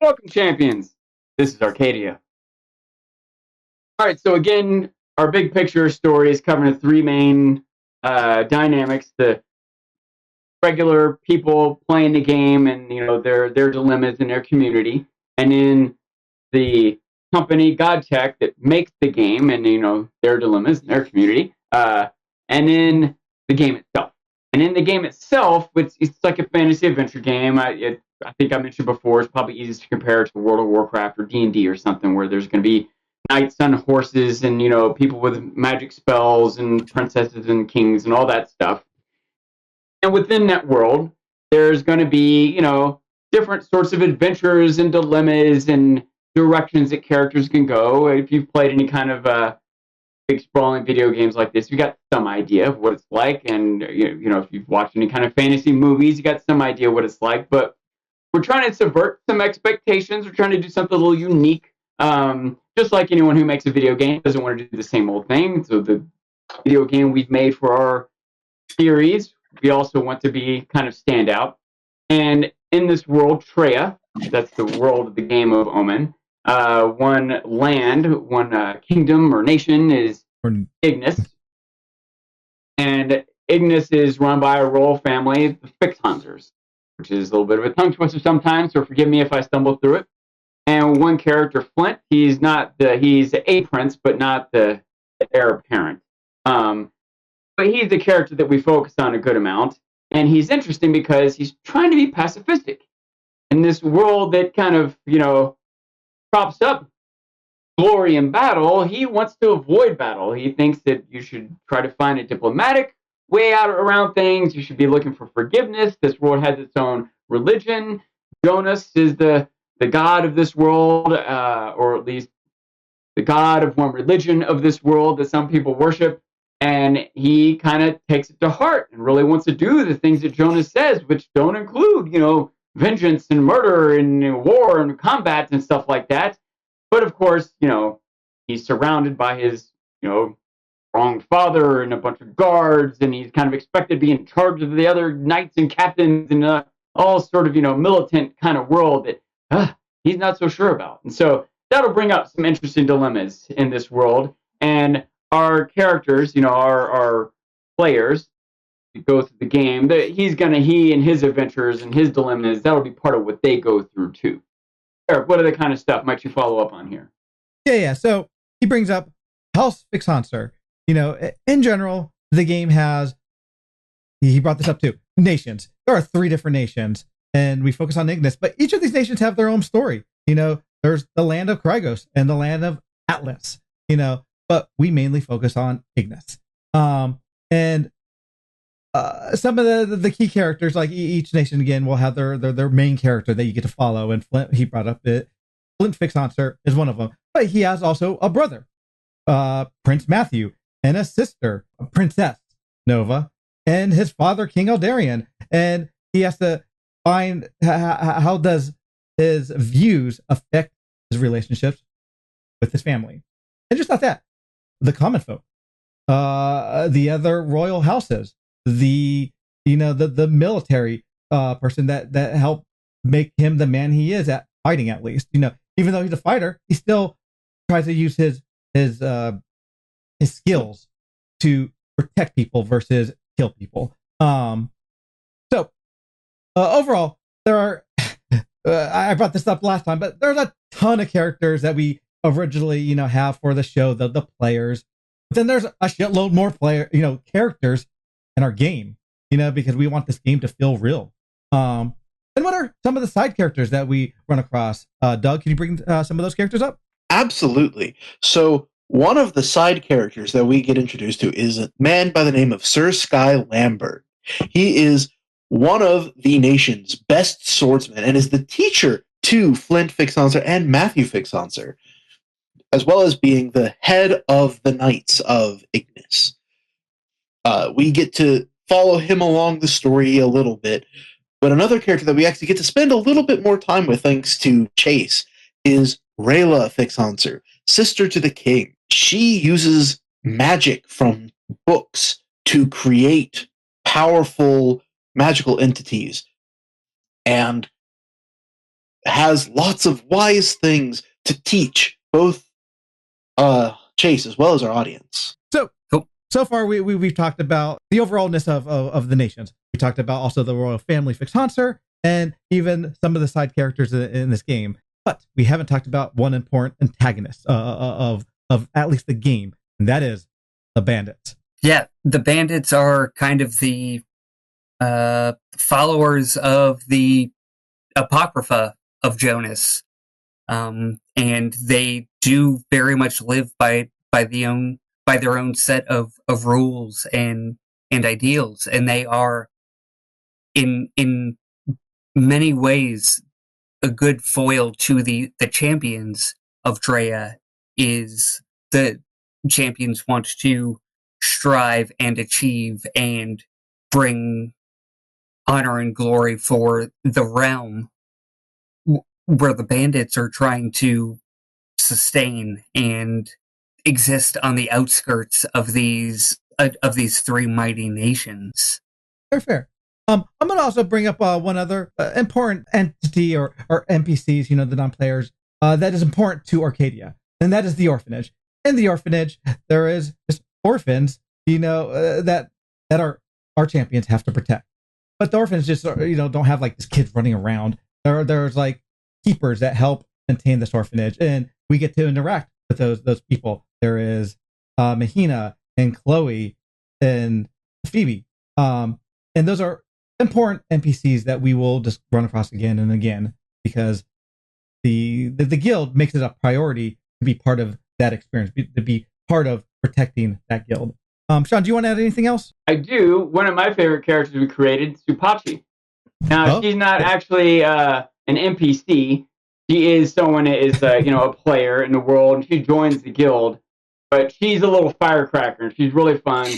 Welcome, champions. This is Arcadia. All right, so again, our big picture story is covering the three main dynamics: the regular people playing the game, and their dilemmas in their community, and then the company GodTech that makes the game, and their dilemmas in their community, and then the game itself. And in the game itself, it's like a fantasy adventure game. I think I mentioned before, it's probably easiest to compare it to World of Warcraft or D&D or something, where there's going to be knights on horses and people with magic spells and princesses and kings and all that stuff. And within that world, there's going to be different sorts of adventures and dilemmas and directions that characters can go. If you've played any kind of big sprawling video games like this, you got some idea of what it's like, and if you've watched any kind of fantasy movies, you got some idea what it's like. But we're trying to subvert some expectations. We're trying to do something a little unique. Just like anyone who makes a video game doesn't want to do the same old thing. So the video game we've made for our series, we also want to be kind of stand out. And in this world, Treya, that's the world of the game of Omen, one land, one kingdom or nation is Ignis. And Ignis is run by a royal family, the Fixhansers, which is a little bit of a tongue twister sometimes, so forgive me if I stumble through it. And one character, Flint, he's a prince, but not the heir apparent. But he's the character that we focus on a good amount. And he's interesting because he's trying to be pacifistic. In this world that kind of, props up glory in battle, he wants to avoid battle. He thinks that you should try to find a diplomatic way out around things. You should be looking for forgiveness. This world has its own religion. Jonas is the god of this world, or at least the god of one religion of this world that some people worship. And he kind of takes it to heart and really wants to do the things that Jonas says, which don't include, vengeance and murder and war and combat and stuff like that. But of course, he's surrounded by his, wronged father and a bunch of guards, and he's kind of expected to be in charge of the other knights and captains and all sort of, militant kind of world that he's not so sure about. And so that'll bring up some interesting dilemmas in this world. And our characters, our players, go through the game, he and his adventures and his dilemmas, that'll be part of what they go through too. Eric, what other kind of stuff might you follow up on here? Yeah. So he brings up House Fixhanser. In general, the game has, he brought this up too, nations. There are 3 different nations, and we focus on Ignis, but each of these nations have their own story. There's the land of Krygos and the land of Atlas, but we mainly focus on Ignis. And some of the key characters, like each nation again, will have their main character that you get to follow. And Flint, he brought up it. Flint Fixhanser is one of them, but he has also a brother, Prince Matthew, and a sister, Princess Nova, and his father, King Eldarion. And he has to find how does his views affect his relationships with his family. And just not that, the common folk, the other royal houses, the military person that helped make him the man he is at fighting, at least. Even though he's a fighter, he still tries to use his skills to protect people versus kill people. So overall, there are I brought this up last time, but there's a ton of characters that we originally have for the show, the players. But then there's a shitload more characters in our game, because we want this game to feel real. And what are some of the side characters that we run across? Doug, can you bring some of those characters up? Absolutely. So one of the side characters that we get introduced to is a man by the name of Sir Sky Lambert. He is one of the nation's best swordsmen and is the teacher to Flint Fixhanser and Matthew Fixhanser, as well as being the head of the Knights of Ignis. We get to follow him along the story a little bit, but another character that we actually get to spend a little bit more time with, thanks to Chase, is Rayla Fixhanser, sister to the king. She uses magic from books to create powerful magical entities. And has lots of wise things to teach both Chase as well as our audience. So far, we've talked about the overallness of the nations. We talked about also the royal family, Fixhanser, and even some of the side characters in this game. But we haven't talked about one important antagonist of at least the game, and that is the bandits. Yeah, the bandits are kind of the followers of the Apocrypha of Jonas, and they do very much live by their own set of rules and ideals, and they are in many ways a good foil to the champions of Drea. Is the champions want to strive and achieve and bring honor and glory for the realm, where the bandits are trying to sustain and exist on the outskirts of these three mighty nations. Fair. I'm going to also bring up one other important entity or NPCs, the non-players, that is important to Arcadia, and that is the orphanage. In the orphanage, there is orphans, that our champions have to protect. But the orphans just, don't have like these kids running around. There's like keepers that help maintain this orphanage, and we get to interact with those people. There is Mahina and Chloe and Phoebe, and those are important NPCs that we will just run across again and again, because the guild makes it a priority to be part of that experience, to be part of protecting that guild. Sean, do you want to add anything else? I do. One of my favorite characters we created, Supachi. Now, she's not actually an NPC. She is someone that is, a player in the world, and she joins the guild. But she's a little firecracker, and she's really fun.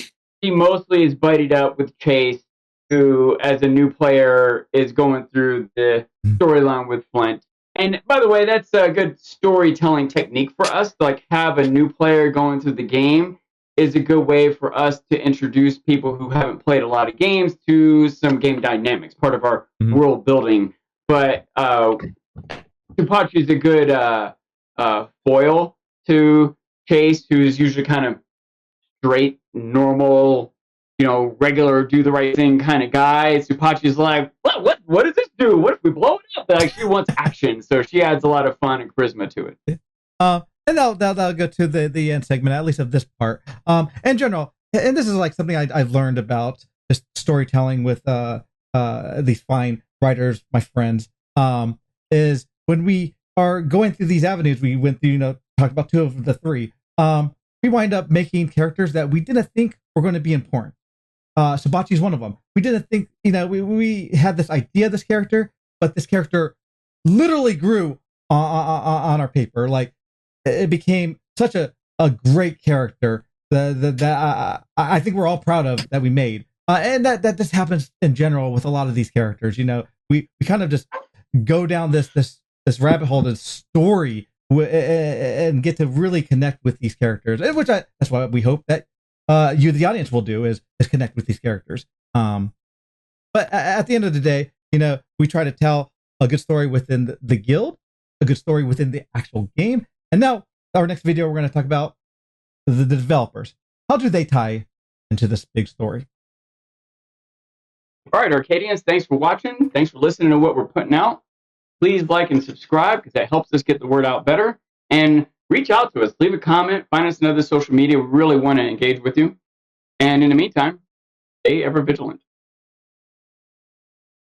She mostly is buddied up with Chase, who, as a new player, is going through the storyline with Flint. And by the way, that's a good storytelling technique for us. To have a new player going through the game is a good way for us to introduce people who haven't played a lot of games to some game dynamics, part of our world building. But Tupachi is a good foil to Chase, who's usually kind of straight, normal, regular, do the right thing kind of guy. Supachi's like, what does this do? What if we blow it up? She wants action, so she adds a lot of fun and charisma to it. And that'll go to the end segment, at least of this part. In general, and this is like something I've learned about just storytelling with these fine writers, my friends, is when we are going through these avenues, we went through, talked about two of the three, we wind up making characters that we didn't think were going to be important. Subachi's one of them. We didn't think, we had this idea of this character, but this character literally grew on our paper. Like, it became such a great character that I think we're all proud of that we made. And that this happens in general with a lot of these characters. We kind of just go down this rabbit hole, this story, and get to really connect with these characters, which that's what we hope that you, the audience, will do is connect with these characters. But at the end of the day, we try to tell a good story within the guild, a good story within the actual game. And now, our next video, we're going to talk about the developers. How do they tie into this big story? All right, Arcadians, thanks for watching. Thanks for listening to what we're putting out. Please like and subscribe, because that helps us get the word out better. And reach out to us. Leave a comment. Find us on other social media. We really want to engage with you. And in the meantime, stay ever vigilant.